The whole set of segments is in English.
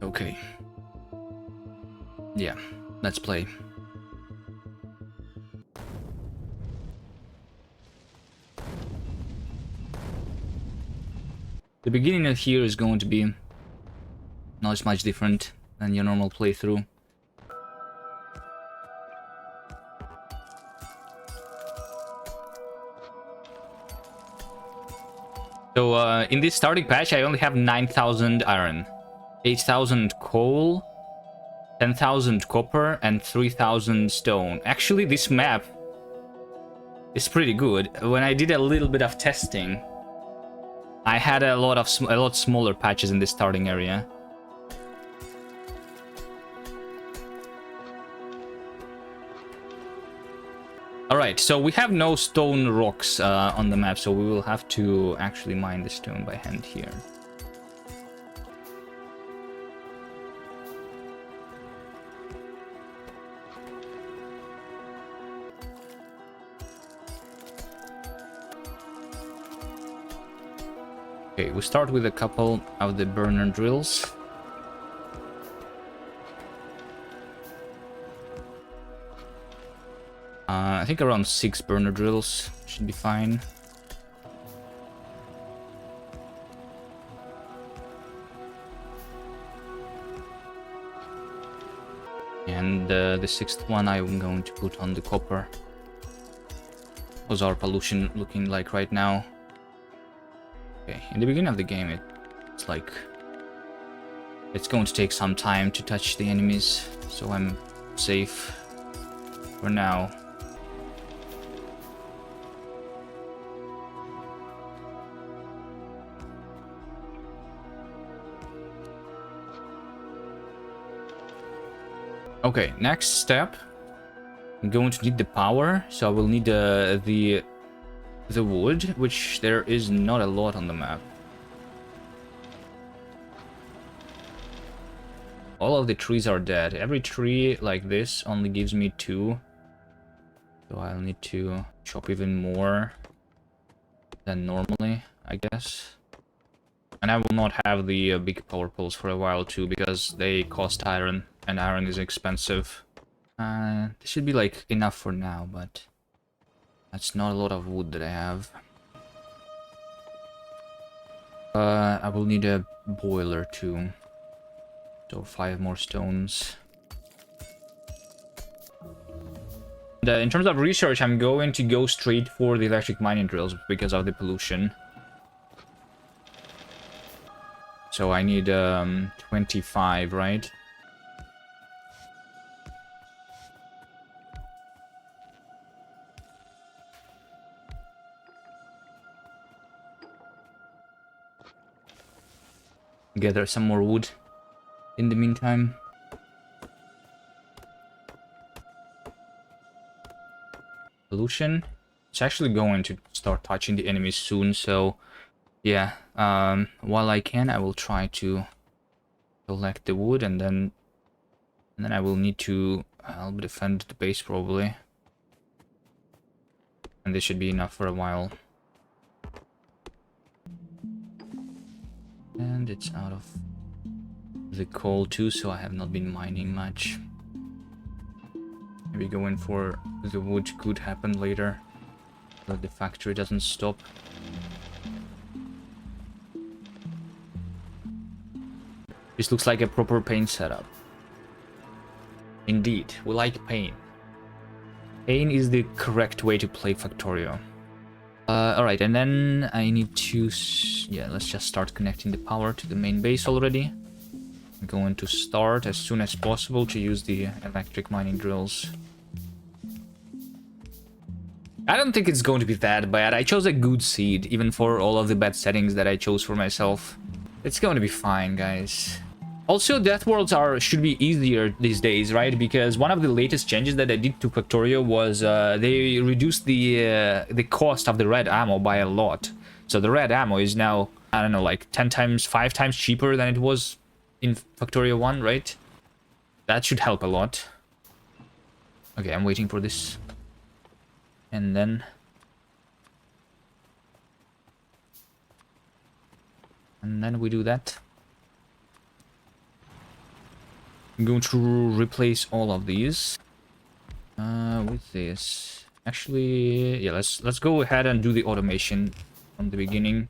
Okay. Yeah, let's play. The beginning of here is going to be not much different than your normal playthrough. So in this starting patch, I only have 9,000 iron, 8,000 coal, 10,000 copper, and 3,000 stone. Actually, this map is pretty good. When I did a little bit of testing, I had a lot smaller patches in this starting area. Alright, so we have no stone rocks on the map, so we will have to actually mine the stone by hand here. Okay, we start with a couple of the burner drills. I think around 6 burner drills should be fine. And the 6th one I'm going to put on the copper. How's our pollution looking like right now? Okay, in the beginning of the game it's like it's going to take some time to touch the enemies, so I'm safe for now. Okay, next step. I'm going to need the power, so I will need the wood, which there is not a lot on the map. All of the trees are dead. Every tree like this only gives me 2. So I'll need to chop even more than normally, I guess. And I will not have the big power poles for a while too, because they cost iron, and iron is expensive. This should be like enough for now, but that's not a lot of wood that I have. I will need a boiler too. So 5 more stones. And, in terms of research, I'm going to go straight for the electric mining drills because of the pollution. So I need 25, right? Gather some more wood in the meantime. Pollution. It's actually going to start touching the enemies soon, so yeah, while I can, I will try to collect the wood, and then I will need to help defend the base probably. And this should be enough for a while. And it's out of the coal too, so I have not been mining much. Maybe going for the wood could happen later, but the factory doesn't stop. This looks like a proper paint setup. Indeed, we like paint. Paint is the correct way to play Factorio. Alright, and then I need to... yeah, let's just start connecting the power to the main base already. I'm going to start as soon as possible to use the electric mining drills. I don't think it's going to be that bad. I chose a good seed, even for all of the bad settings that I chose for myself. It's going to be fine, guys. Also, Deathworlds should be easier these days, right? Because one of the latest changes that I did to Factorio was they reduced the cost of the red ammo by a lot. So the red ammo is now, I don't know, like 10 times, 5 times cheaper than it was in Factorio 1, right? That should help a lot. Okay, I'm waiting for this. And then And then we do that. I'm going to replace all of these with this. Actually, yeah, let's go ahead and do the automation from the beginning.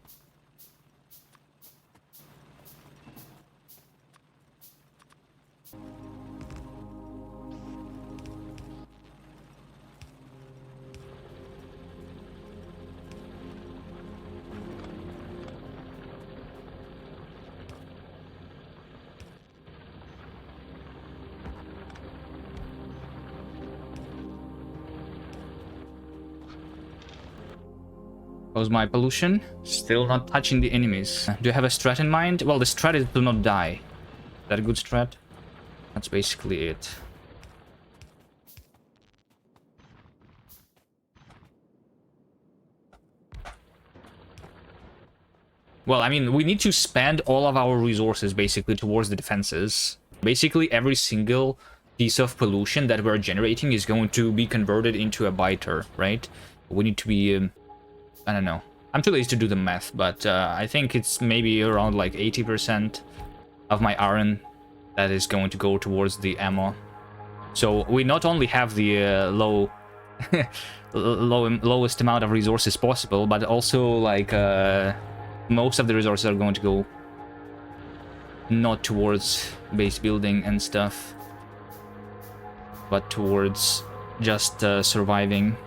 How's my pollution? Still not touching the enemies. Do you have a strat in mind? Well, the strat is to not die. Is that a good strat? That's basically it. Well, I mean, we need to spend all of our resources basically towards the defenses. Basically, every single piece of pollution that we're generating is going to be converted into a biter, right? We need to be... I don't know. I'm too lazy to do the math, but I think it's maybe around like 80% of my iron that is going to go towards the ammo. So we not only have the lowest amount of resources possible, but also like most of the resources are going to go not towards base building and stuff, but towards just surviving.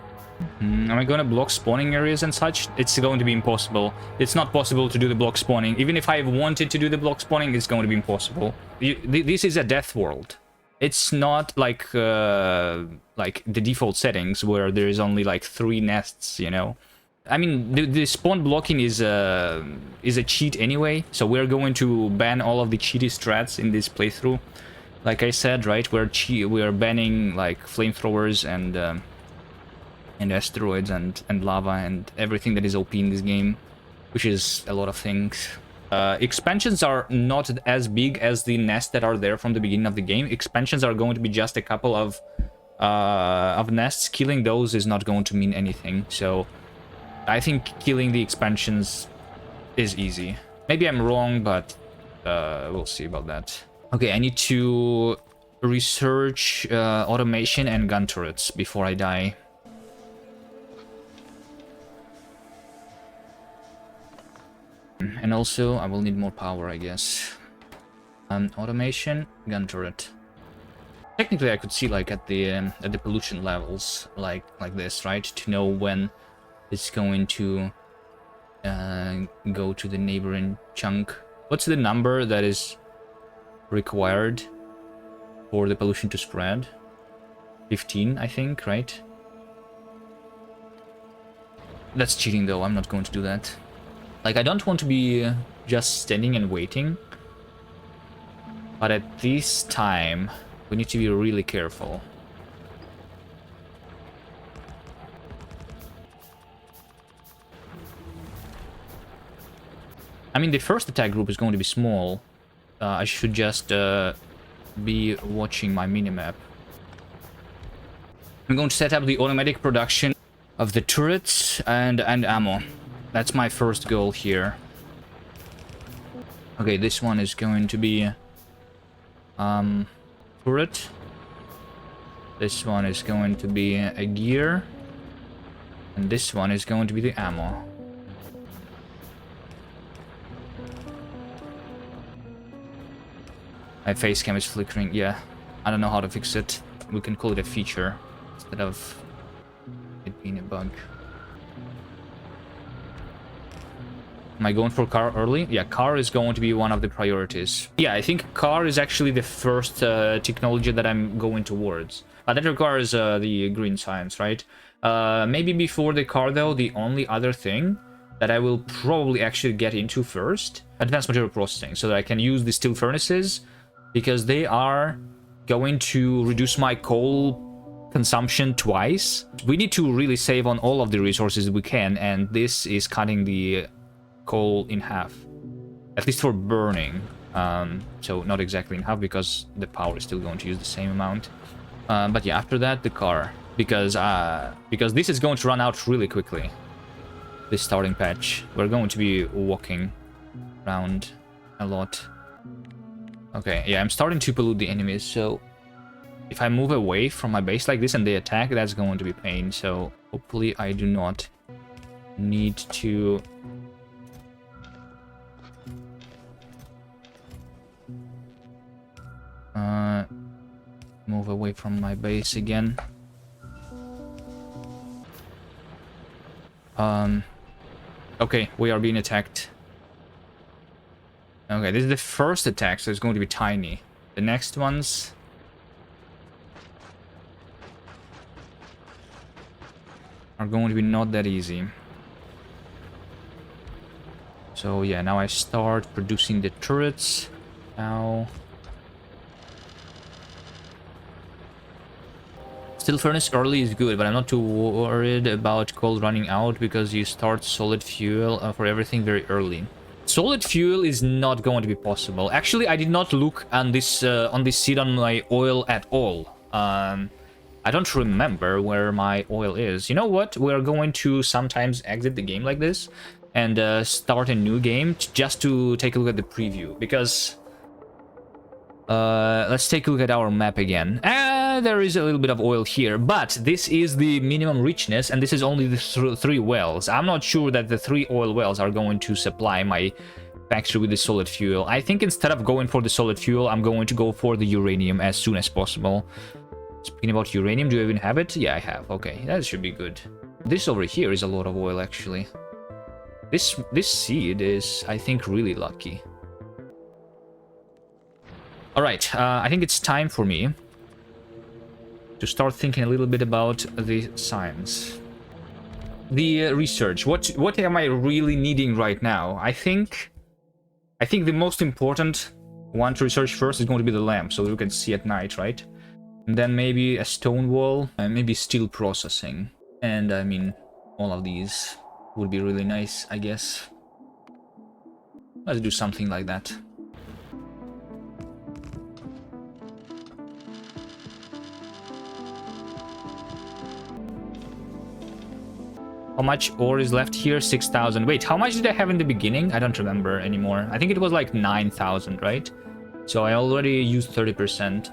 Am I going to block spawning areas and such? It's going to be impossible. It's not possible to do the block spawning. Even if I wanted to do the block spawning, it's going to be impossible. This is a death world. It's not like the default settings where there is only like 3 nests, you know. I mean, the spawn blocking is a cheat anyway, so we're going to ban all of the cheaty strats in this playthrough. Like I said, right, we're banning like flamethrowers and asteroids and lava and everything that is OP in this game, which is a lot of things. Expansions are not as big as the nests that are there from the beginning of the game. Expansions are going to be just a couple of nests. Killing those is not going to mean anything, so I think killing the expansions is easy. Maybe I'm wrong, but we'll see about that. Okay, I need to research automation and gun turrets before I die. And also, I will need more power, I guess. Automation, gun turret. Technically, I could see like at the pollution levels, like this, right, to know when it's going to go to the neighboring chunk. What's the number that is required for the pollution to spread? 15, I think, right? That's cheating, though. I'm not going to do that. Like, I don't want to be just standing and waiting. But at this time, we need to be really careful. I mean, the first attack group is going to be small. I should just be watching my minimap. I'm going to set up the automatic production of the turrets and ammo. That's my first goal here. Okay, this one is going to be turret. This one is going to be a gear. And this one is going to be the ammo. My face cam is flickering. Yeah, I don't know how to fix it. We can call it a feature instead of it being a bug. Am I going for car early? Yeah, car is going to be one of the priorities. Yeah, I think car is actually the first technology that I'm going towards. But that requires the green science, right? Maybe before the car, though, the only other thing that I will probably actually get into first, advanced material processing, so that I can use the steel furnaces, because they are going to reduce my coal consumption twice. We need to really save on all of the resources we can, and this is cutting the coal in half, at least for burning. So not exactly in half, because the power is still going to use the same amount. But yeah, after that, the car, because this is going to run out really quickly. This starting patch, we're going to be walking around a lot. Okay, yeah, I'm starting to pollute the enemies, so if I move away from my base like this and they attack, that's going to be pain, so hopefully I do not need to... move away from my base again. Okay, we are being attacked. Okay, this is the first attack, so it's going to be tiny. The next ones... are going to be not that easy. So yeah, now I start producing the turrets. Now... Still furnace early is good, but I'm not too worried about coal running out because you start solid fuel for everything very early. Solid fuel is not going to be possible. Actually, I did not look on this seed on my oil at all. I don't remember where my oil is. You know what? We're going to sometimes exit the game like this and start a new game just to take a look at the preview, because let's take a look at our map again. There is a little bit of oil here, but this is the minimum richness, and this is only the three wells. I'm not sure that the 3 oil wells are going to supply my factory with the solid fuel. I think instead of going for the solid fuel, I'm going to go for the uranium as soon as possible. Speaking about uranium, do I even have it? Yeah, I have. Okay, that should be good. This over here is a lot of oil, actually. This seed is, I think, really lucky. Alright, I think it's time for me to start thinking a little bit about the science. The research. What am I really needing right now? I think the most important one to research first is going to be the lamp, so we can see at night, right? And then maybe a stone wall, and maybe steel processing. And I mean, all of these would be really nice, I guess. Let's do something like that. How much ore is left here? 6,000. Wait, how much did I have in the beginning? I don't remember anymore. I think it was like 9,000, right? So I already used 30%.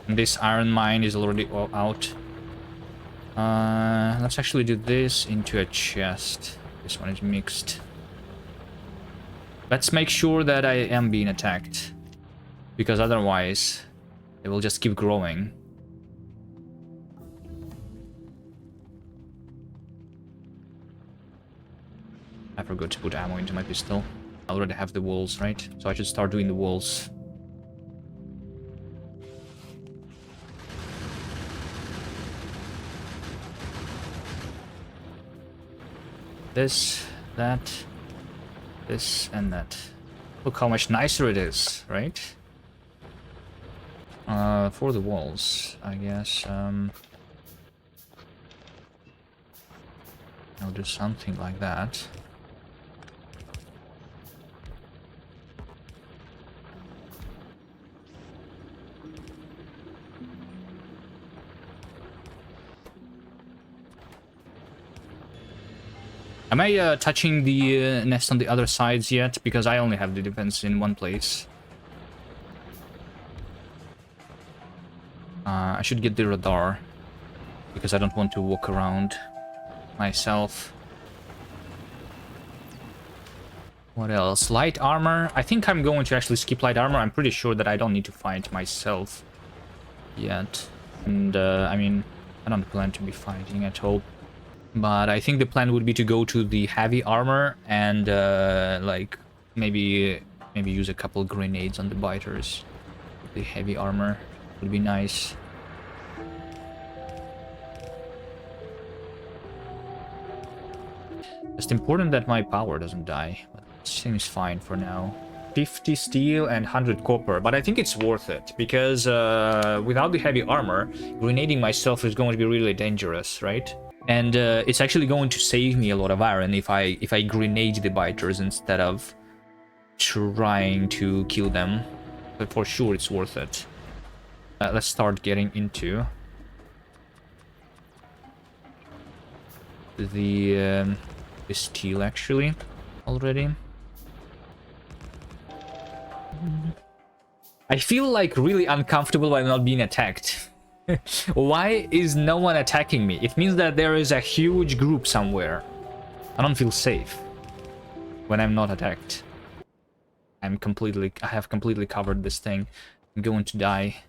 This iron mine is already out. Let's actually do this into a chest. This one is mixed. Let's make sure that I am being attacked, because otherwise it will just keep growing. I forgot to put ammo into my pistol. I already have the walls, right? So I should start doing the walls. This, that, this, and that. Look how much nicer it is, right? For the walls, I guess, I'll do something like that. Am I touching the nest on the other sides yet? Because I only have the defense in one place. I should get the radar, because I don't want to walk around myself. What else? Light armor. I think I'm going to actually skip light armor. I'm pretty sure that I don't need to fight myself yet. And, I mean, I don't plan to be fighting at all. But I think the plan would be to go to the heavy armor and like maybe use a couple grenades on the biters. The heavy armor would be nice. It's important that my power doesn't die, but it seems fine for now. 50 steel and 100 copper, but I think it's worth it, because without the heavy armor, grenading myself is going to be really dangerous, right? And it's actually going to save me a lot of iron if I grenade the biters instead of trying to kill them. But for sure it's worth it. Let's start getting into the steel actually already. I feel like really uncomfortable by not being attacked. Why is no one attacking me? It means that there is a huge group somewhere. I don't feel safe when I'm not attacked. I have completely covered this thing. I'm going to die.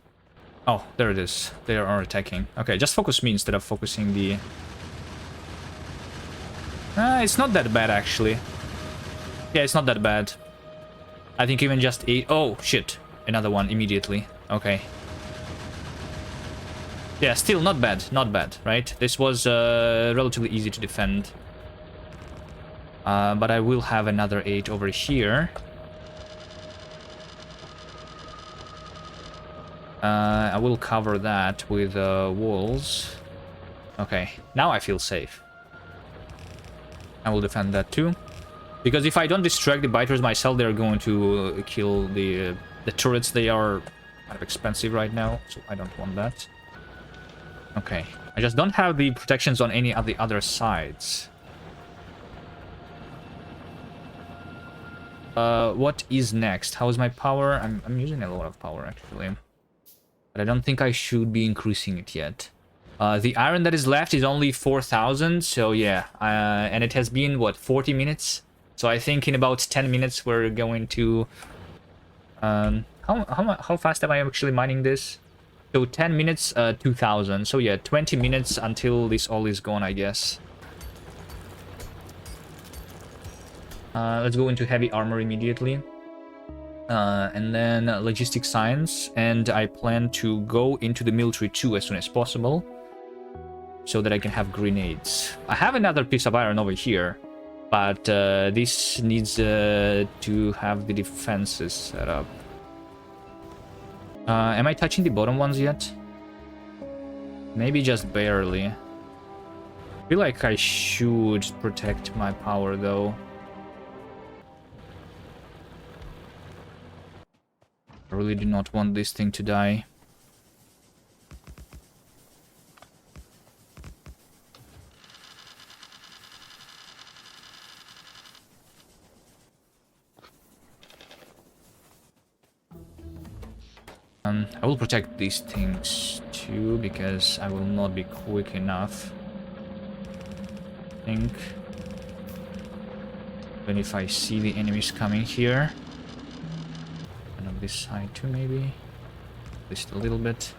Oh, there it is. They are attacking. Okay, just focus me instead of focusing the... it's not that bad, actually. Yeah, it's not that bad. I think even just 8... Oh, shit. Another one immediately. Okay. Yeah, still not bad. Not bad, right? This was relatively easy to defend. But I will have another 8 over here. I will cover that with walls. Okay, now I feel safe. I will defend that too. Because if I don't distract the biters myself, they're going to kill the turrets. They are kind of expensive right now, so I don't want that. Okay, I just don't have the protections on any of the other sides. What is next? How is my power? I'm using a lot of power, actually. But I don't think I should be increasing it yet. The iron that is left is only 4,000, so yeah. And it has been, what, 40 minutes? So I think in about 10 minutes we're going to... How fast am I actually mining this? So 10 minutes, 2,000. So yeah, 20 minutes until this all is gone, I guess. Let's go into heavy armor immediately. And then logistic science, and I plan to go into the military too as soon as possible, so that I can have grenades. I have another piece of iron over here, but this needs to have the defenses set up. Am I touching the bottom ones yet? Maybe just barely. I feel like I should protect my power though. I really do not want this thing to die. I will protect these things too, because I will not be quick enough, I think. Even if I see the enemies coming here. And on this side too, maybe. Just a little bit.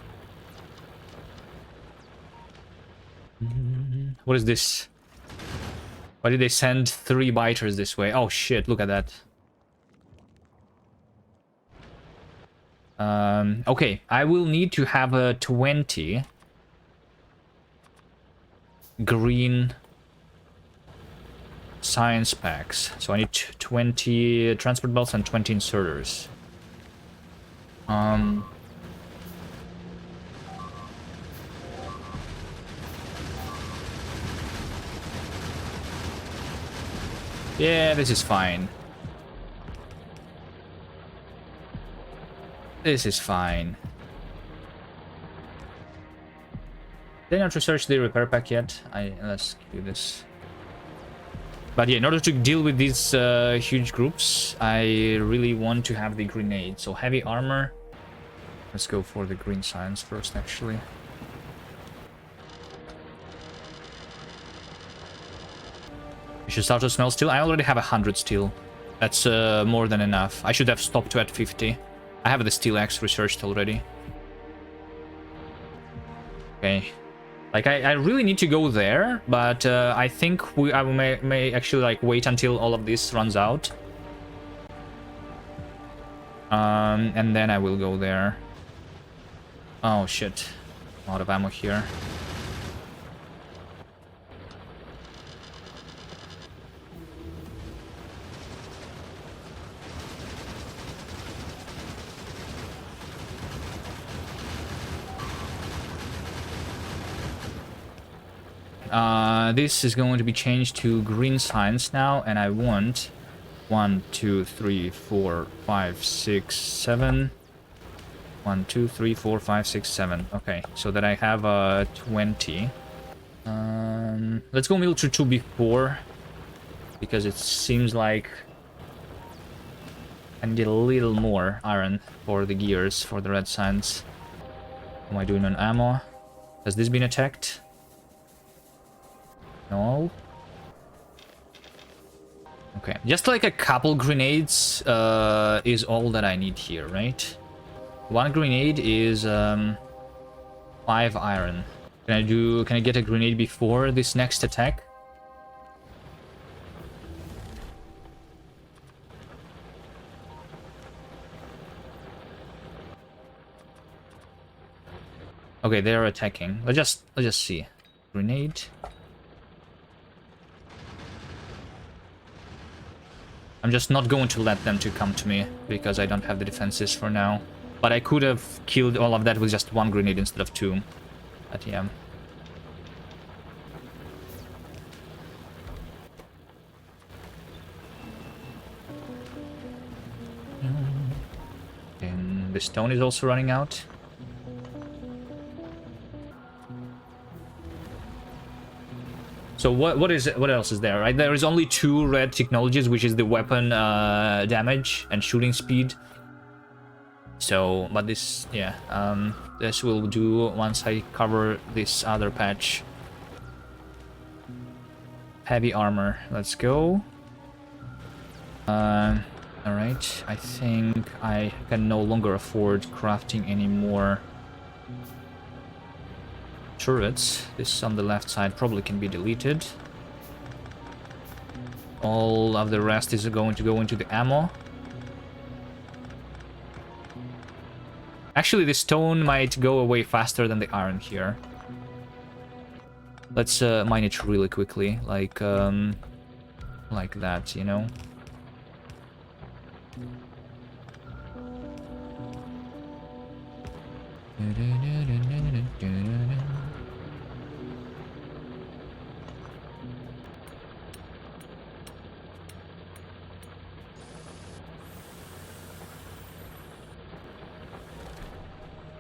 What is this? Why did they send 3 biters this way? Oh shit, look at that. Okay, I will need to have a 20 green science packs. So I need 20 transport belts and 20 inserters. Yeah, this is fine. This is fine. Did not research the repair pack yet. Let's do this. But yeah, in order to deal with these huge groups, I really want to have the grenade. So heavy armor. Let's go for the green science first, actually. I should start to smell steel. I already have 100 steel. That's more than enough. I should have stopped to at 50. I have the steel axe researched already. Okay. Like, I really need to go there, but I think I may actually, like, wait until all of this runs out. And then I will go there. Oh, shit. A lot of ammo here. This is going to be changed to green signs now, and I want 1, 2, 3, 4, 5, 6, 7. 1, 2, 3, 4, 5, 6, 7. Okay, so that I have 20. Let's go military 2 before, because it seems like I need a little more iron for the gears, for the red signs. What am I doing on ammo? Has this been attacked? No. Okay, just like a couple grenades is all that I need here, right? One grenade is 5 iron. Can I get a grenade before this next attack? Okay, they're attacking. Let's just see. Grenade. I'm just not going to let them to come to me because I don't have the defenses for now. But I could have killed all of that with just 1 grenade instead of 2. But yeah. And the stone is also running out. So what else is there, right? There is only 2 red technologies, which is the weapon damage and shooting speed. So, but this, yeah, this will do once I cover this other patch. Heavy armor, let's go. Alright, I think I can no longer afford crafting any more turrets. This on the left side probably can be deleted. All of the rest is going to go into the ammo. Actually, the stone might go away faster than the iron here. Let's mine it really quickly, like that, you know.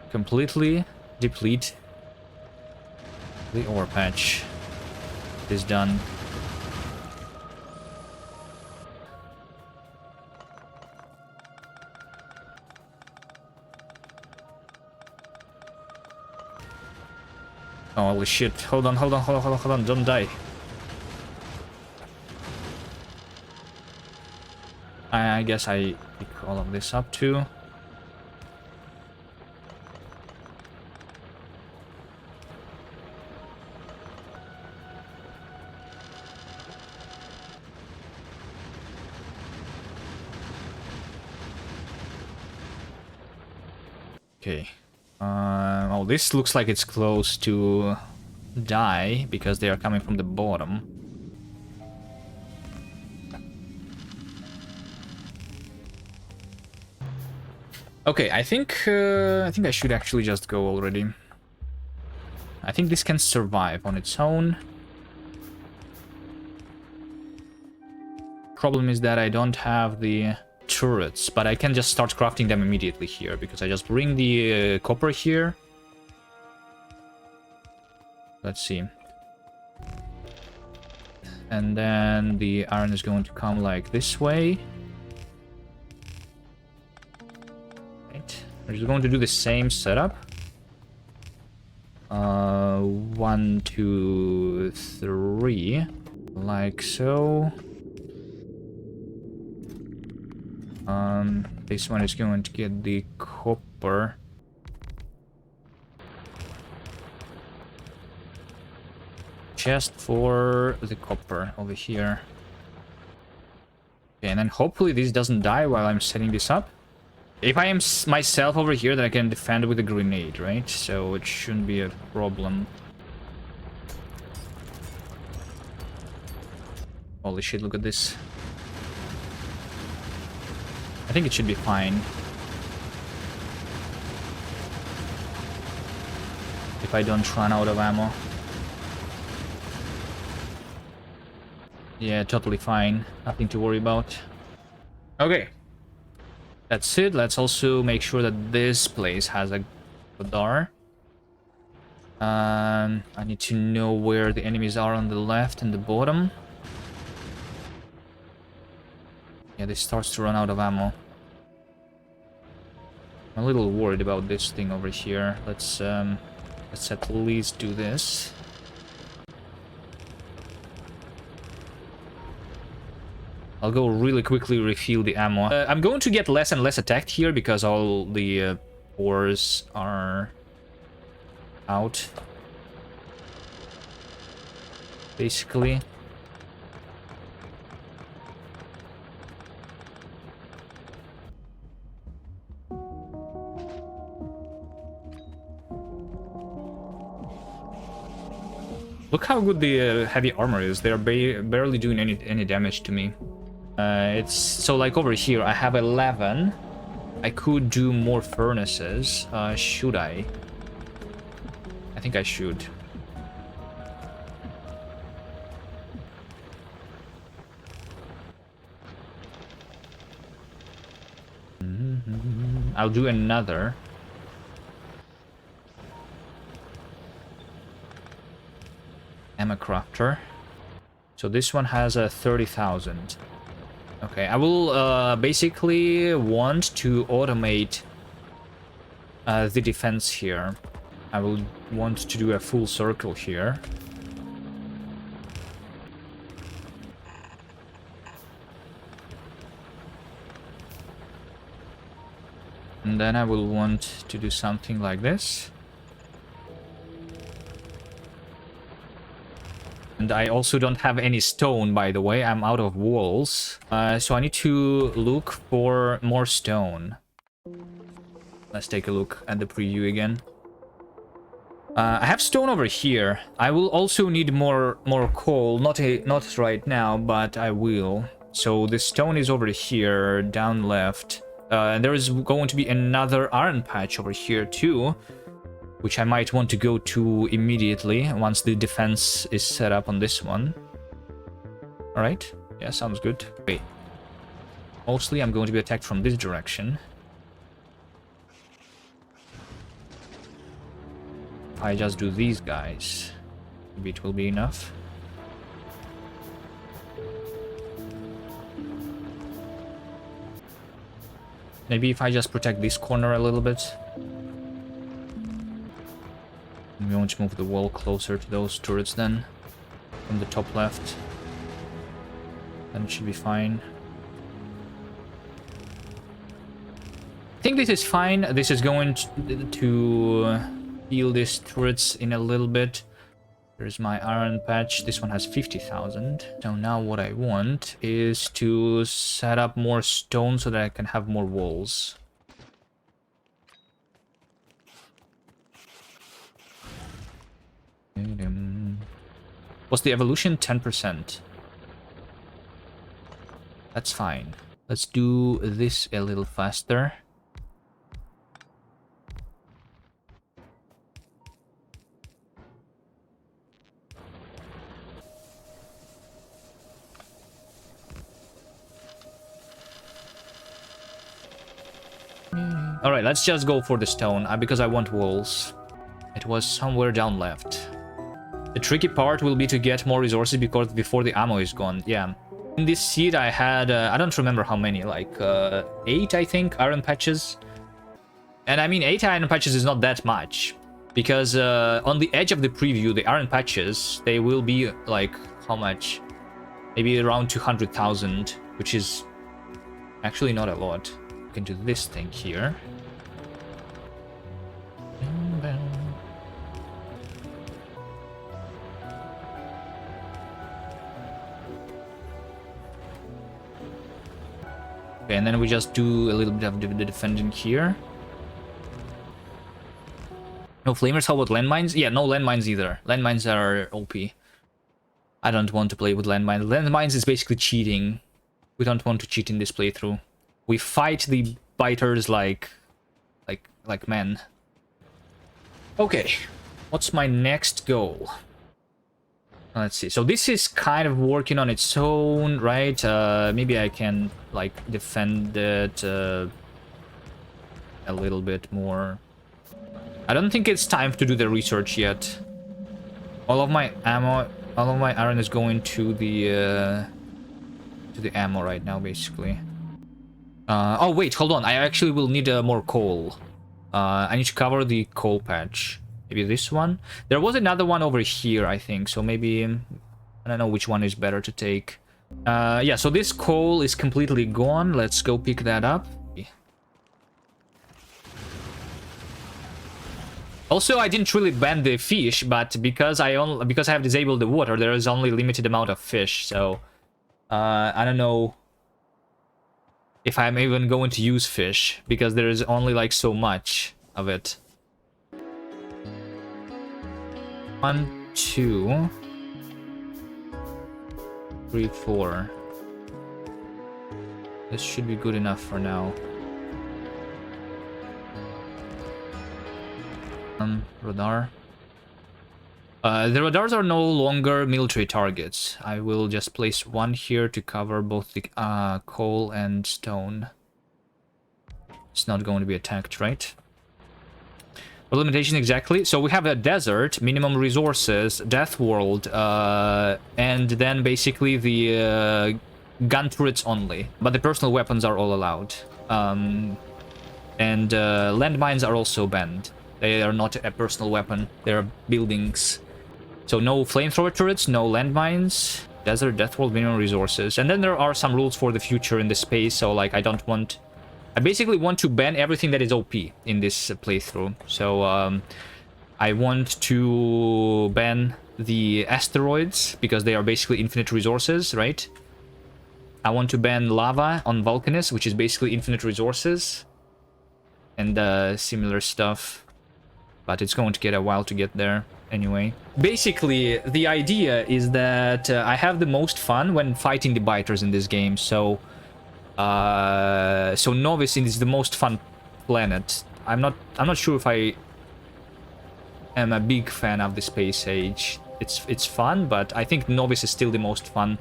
Completely deplete the ore patch. It is done. Holy shit. Hold on, don't die. I guess I pick all of this up too. Okay. Oh, this looks like it's close to die because they are coming from the bottom. Okay, I think I should actually just go already. I think this can survive on its own. Problem is that I don't have the turrets, but I can just start crafting them immediately here because I just bring the copper here. Let's see. And then the iron is going to come like this way. Right. We're just going to do the same setup. 1, 2, 3. Like so. This one is going to get the copper. Just for the copper over here. Okay, and then hopefully this doesn't die while I'm setting this up. If I am myself over here, then I can defend with a grenade, right? So it shouldn't be a problem. Holy shit, look at this. I think it should be fine. If I don't run out of ammo. Yeah, totally fine. Nothing to worry about. Okay. That's it. Let's also make sure that this place has a radar. I need to know where the enemies are on the left and the bottom. Yeah, this starts to run out of ammo. I'm a little worried about this thing over here. Let's at least do this. I'll go really quickly refill the ammo. I'm going to get less and less attacked here because all the ores are out. Basically. Look how good the heavy armor is. They're barely doing any damage to me. It's so like over here I have 11. I could do more furnaces. Should I? I think I should. I'll do another. Ammo crafter. So this one has a 30,000. Okay, I will basically want to automate the defense here. I will want to do a full circle here. And then I will want to do something like this. And I also don't have any stone, by the way. I'm out of walls. So I need to look for more stone. Let's take a look at the preview again. I have stone over here. I will also need more coal. Not right now, but I will. So the stone is over here, down left. And there is going to be another iron patch over here too, which I might want to go to immediately once the defense is set up on this one. Alright, yeah, sounds good. Wait. Mostly I'm going to be attacked from this direction. If I just do these guys, maybe it will be enough. Maybe if I just protect this corner a little bit. I'm going to move the wall closer to those turrets then, from the top left. Then it should be fine. I think this is fine. This is going to heal these turrets in a little bit. There's my iron patch. This one has 50,000. So now what I want is to set up more stone so that I can have more walls. What's the evolution? 10%. That's fine. Let's do this a little faster. Alright, let's just go for the stone, because I want walls. It was somewhere down left. The tricky part will be to get more resources because before the ammo is gone. Yeah. In this seed I had, I don't remember how many, like 8, I think, iron patches. And I mean, 8 iron patches is not that much. Because on the edge of the preview, the iron patches, they will be like, how much? Maybe around 200,000, which is actually not a lot. We can do this thing here. Okay, and then we just do a little bit of the defending here. No flamers, how about landmines? Yeah, no landmines either. Landmines are OP. I don't want to play with landmines. Landmines is basically cheating. We don't want to cheat in this playthrough. We fight the biters like men. Okay, what's my next goal? Let's see. So this is kind of working on its own, right? Maybe I can, like, defend it a little bit more. I don't think it's time to do the research yet. All of my ammo, all of my iron is going to the ammo right now, basically. Oh, wait, hold on. I actually will need more coal. I need to cover the coal patch. Maybe this one? There was another one over here, I think. So maybe... I don't know which one is better to take. Yeah, so this coal is completely gone. Let's go pick that up. Also, I didn't really ban the fish, but because I have disabled the water, there is only limited amount of fish. So I don't know if I'm even going to use fish, because there is only like so much of it. 1, 2, 3, 4. This should be good enough for now. Radar. The radars are no longer military targets. I will just place one here to cover both the coal and stone. It's not going to be attacked, right? What limitation exactly? So we have a desert, minimum resources, Deathworld, and then basically the gun turrets only. But the personal weapons are all allowed. And landmines are also banned. They are not a personal weapon, they're buildings. So no flamethrower turrets, no landmines, desert, Deathworld, minimum resources. And then there are some rules for the future in the space, so like I basically want to ban everything that is OP in this playthrough. So I want to ban the asteroids, because they are basically infinite resources, right? I want to ban lava on Vulcanus, which is basically infinite resources. And similar stuff. But it's going to get a while to get there anyway. Basically, the idea is that I have the most fun when fighting the biters in this game. So Novice is the most fun planet. I'm not sure if I am a big fan of the space age. It's fun, but I think Novice is still the most fun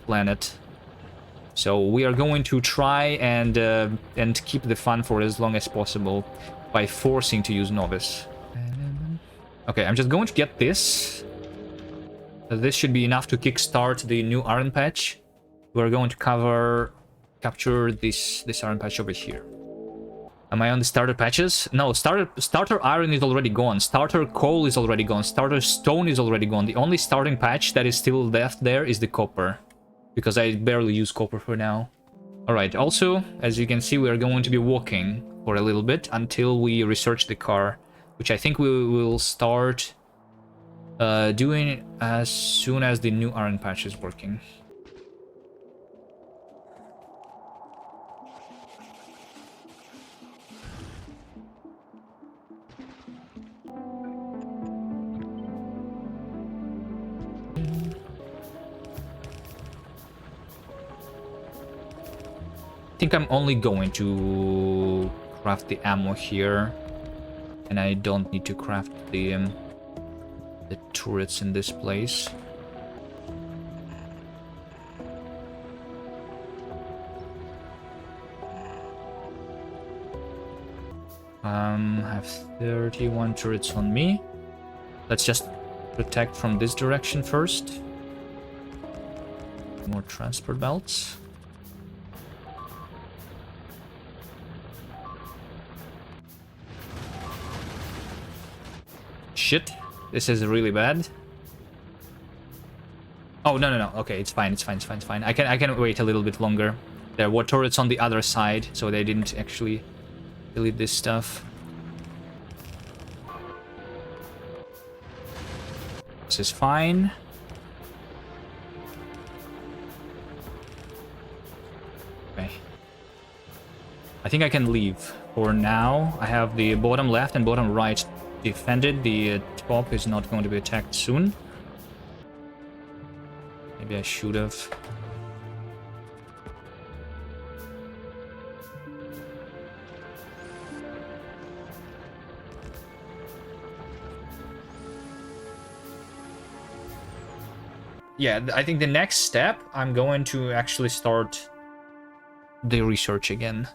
planet. So we are going to try and keep the fun for as long as possible by forcing to use Novice. Okay, I'm just going to get this. This should be enough to kickstart the new iron patch. We're going to capture this iron patch over here. Am I on the starter patches? No, starter iron is already gone. Starter coal is already gone. Starter stone is already gone. The only starting patch that is still left there is the copper, because I barely use copper for now. Alright, also, as you can see, we are going to be walking for a little bit until we research the car, which I think we will start doing as soon as the new iron patch is working. I think I'm only going to craft the ammo here, and I don't need to craft the turrets in this place. I have 31 turrets on me. Let's just protect from this direction first. More transport belts. Shit, this is really bad. Oh, no. Okay, it's fine. I can wait a little bit longer. There were turrets on the other side, so they didn't actually delete this stuff. This is fine. Okay. I think I can leave for now. I have the bottom left and bottom right defended. The top is not going to be attacked soon. Maybe I should have. yeah, I think the next step, I'm going to actually start the research again.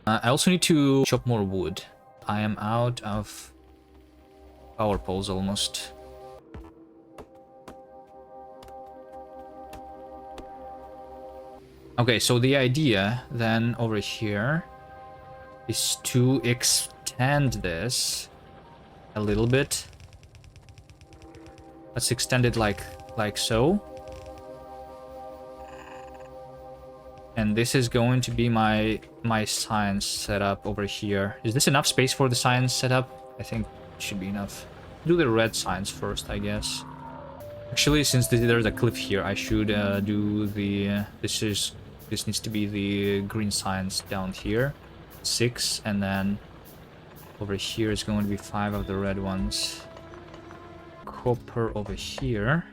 I also need to chop more wood. I am out of power poles almost. Okay, so the idea then over here is to extend this a little bit. Let's extend it like so. And this is going to be my science setup over here. Is this enough space for the science setup? I think it should be enough. Do the red science first, I guess. Actually, since there's a cliff here, I should do the... This needs to be the green science down here. 6, and then over here is going to be 5 of the red ones. Copper over here.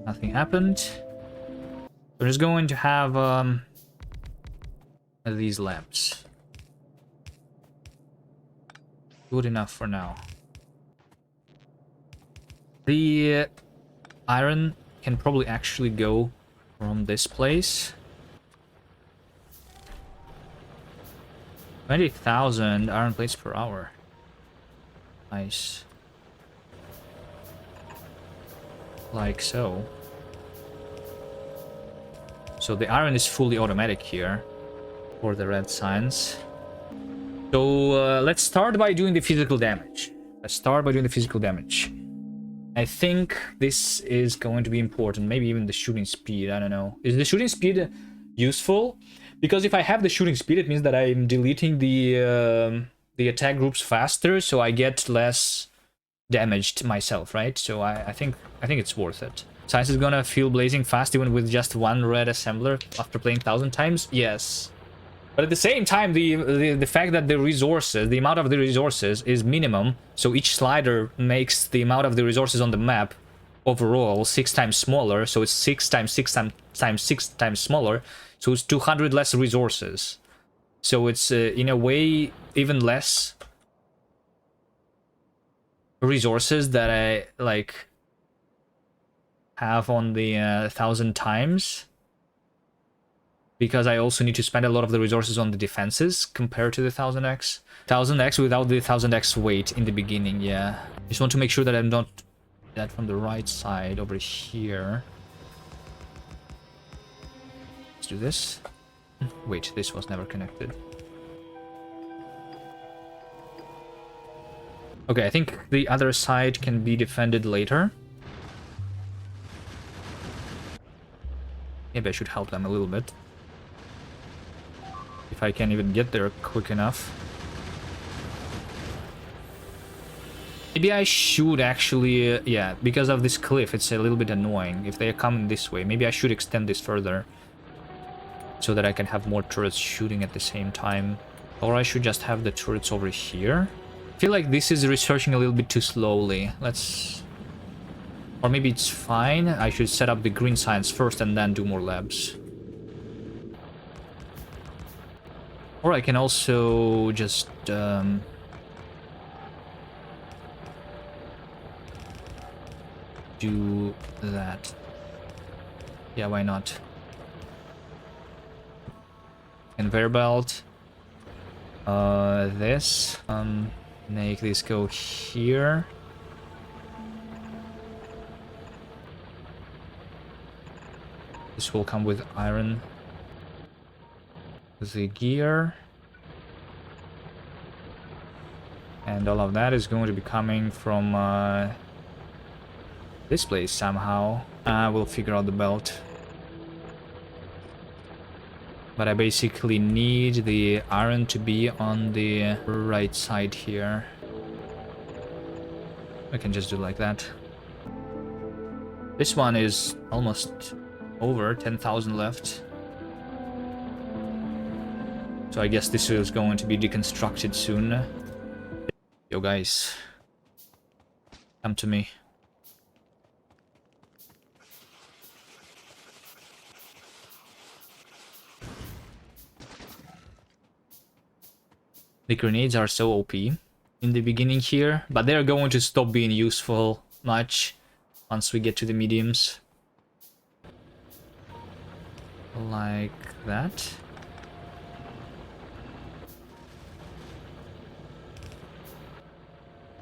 Nothing happened. We're just going to have these lamps. Good enough for now. The iron can probably actually go from this place. 20,000 iron plates per hour. Nice. Like so. So the iron is fully automatic here for the red signs. So let's start by doing the physical damage. I think this is going to be important. Maybe even the shooting speed. I don't know. Is the shooting speed useful? Because if I have the shooting speed, it means that I'm deleting the attack groups faster, so I get less damaged myself, right? So I think it's worth it. Science is gonna feel blazing fast even with just one red assembler after playing 1,000 times. Yes. But at the same time, the fact that the resources, the amount of the resources is minimum, so each slider makes the amount of the resources on the map overall 6 times smaller, so it's 6 times 6 times 6 times smaller, so it's 200 less resources. So it's in a way even less resources that I like have on the 1,000 times. Because I also need to spend a lot of the resources on the defenses compared to the 1000x. 1000x without the 1000x weight in the beginning, yeah. Just want to make sure that I'm not that from the right side over here. Let's do this. Wait, this was never connected. Okay, I think the other side can be defended later. Maybe I should help them a little bit. If I can even get there quick enough. Maybe I should actually... yeah, because of this cliff, it's a little bit annoying. If they are coming this way, maybe I should extend this further. So that I can have more turrets shooting at the same time. Or I should just have the turrets over here. I feel like this is researching a little bit too slowly. Let's... or maybe it's fine. I should set up the green science first and then do more labs. Or I can also just do that. Yeah, why not? Conveyor belt. This. Make this go here. This will come with iron. The gear. And all of that is going to be coming from this place somehow. We'll figure out the belt. But I basically need the iron to be on the right side here. I can just do like that. This one is almost over, 10,000 left. So I guess this is going to be deconstructed soon. Yo, guys. Come to me. The grenades are so OP in the beginning here, but they're going to stop being useful much once we get to the mediums. Like that.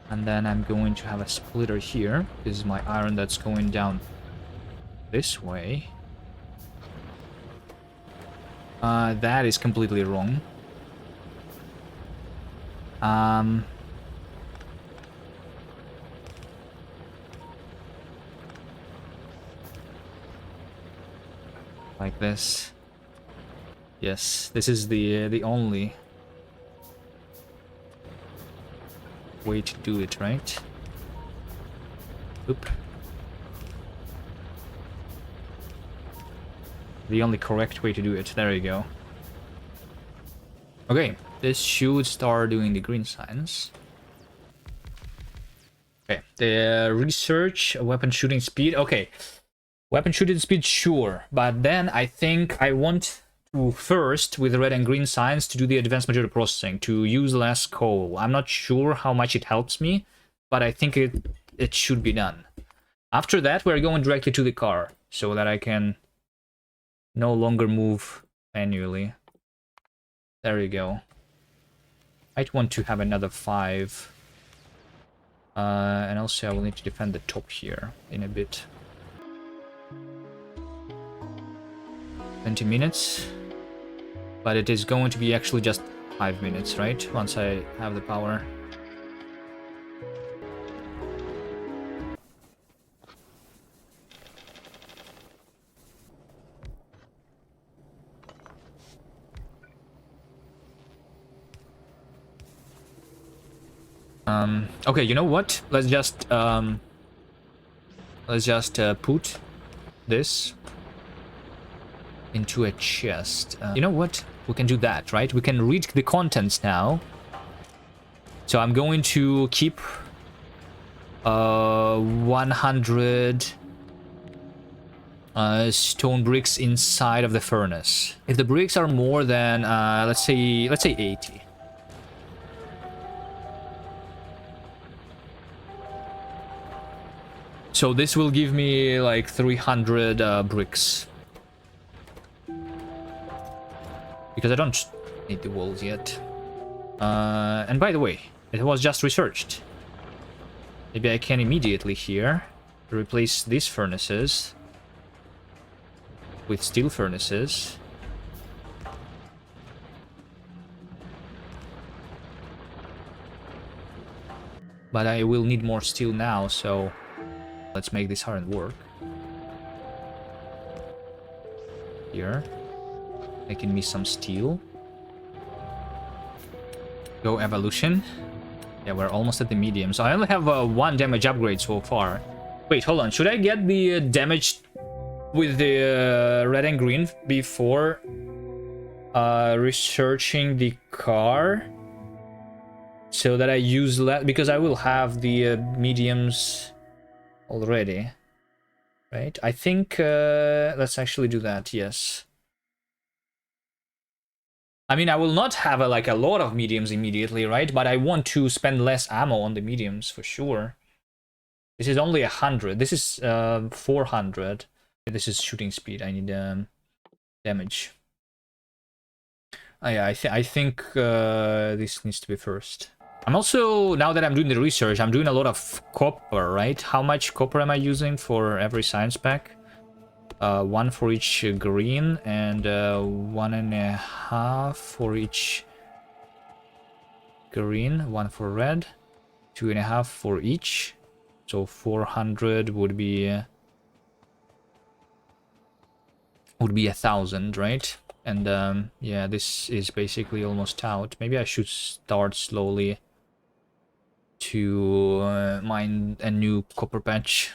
And then I'm going to have a splitter here. This is my iron that's going down this way. That is completely wrong. Like this. Yes, this is the only way to do it, right? Oop. The only correct way to do it. There you go. Okay, this should start doing the green signs. Okay, the research, weapon shooting speed. Okay, weapon shooting speed, sure. But then I think I want to first, with the red and green signs, to do the advanced material processing, to use less coal. I'm not sure how much it helps me, but I think it should be done. After that, we're going directly to the car, so that I can no longer move manually. There you go. I'd want to have another 5. And also I will need to defend the top here in a bit. 20 minutes. But it is going to be actually just 5 minutes, right? Once I have the power. Okay, you know what? Let's just put this into a chest. You know what? We can do that, right? We can read the contents now. So I'm going to keep 100 stone bricks inside of the furnace. If the bricks are more than let's say 80. So this will give me like 300 bricks. Because I don't need the walls yet. And by the way, it was just researched. Maybe I can immediately here replace these furnaces with steel furnaces. But I will need more steel now, so let's make this iron work. Here. Making me some steel. Go evolution. Yeah, we're almost at the medium. So I only have 1 damage upgrade so far. Wait, hold on. Should I get the damage with the red and green before researching the car? So that I use less, because I will have the mediums already. Right? I think let's actually do that, yes. I mean, I will not have a lot of mediums immediately, right? But I want to spend less ammo on the mediums for sure. This is only 100. This is 400. This is shooting speed. I need damage. Oh, yeah, I think this needs to be first. I'm also, now that I'm doing the research, I'm doing a lot of copper, right? How much copper am I using for every science pack? 1 for each green and 1.5 for each green, 1 for red, 2.5 for each. So 400 would be 1,000, right? And yeah, this is basically almost out. Maybe I should start slowly to mine a new copper patch.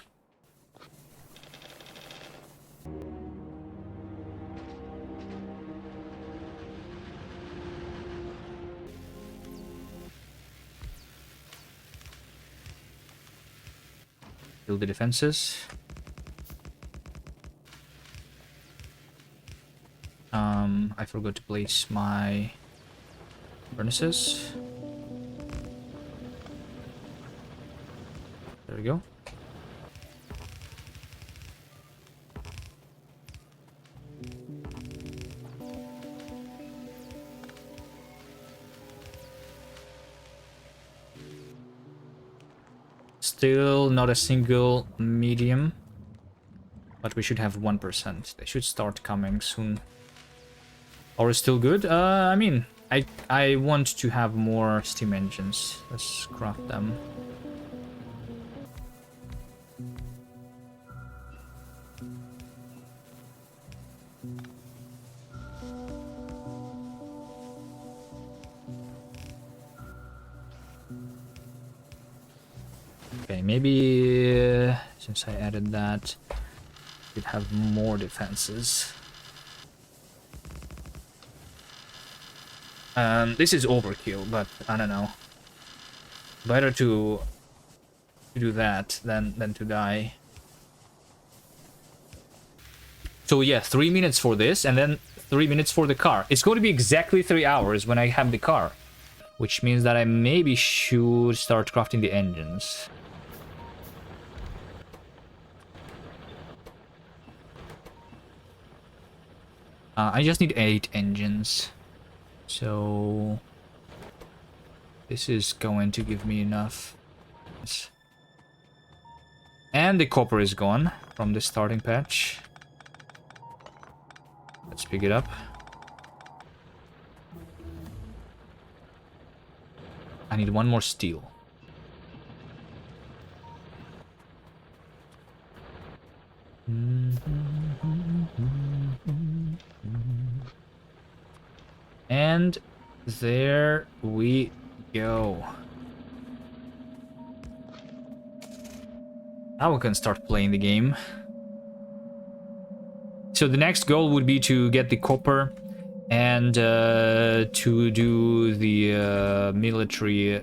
Build the defenses. I forgot to place my furnaces. There we go. Still not a single medium, but we should have 1%. They should start coming soon. Or is still good? I mean, I want to have more steam engines. Let's craft them. Okay, maybe since I added that, we'd have more defenses. This is overkill, but I don't know. Better to do that than to die. So yeah, 3 minutes for this, and then 3 minutes for the car. It's going to be exactly 3 hours when I have the car. Which means that I maybe should start crafting the engines. I just need 8 engines. So this is going to give me enough. Yes. And the copper is gone from the starting patch. Let's pick it up. I need 1 more steel. And there we go. Now we can start playing the game. So the next goal would be to get the copper and to do the military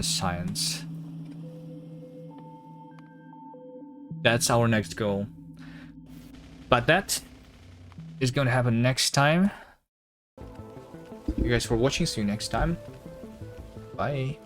science. That's our next goal. But that is going to happen next time. Thank you guys for watching. See you next time. Bye.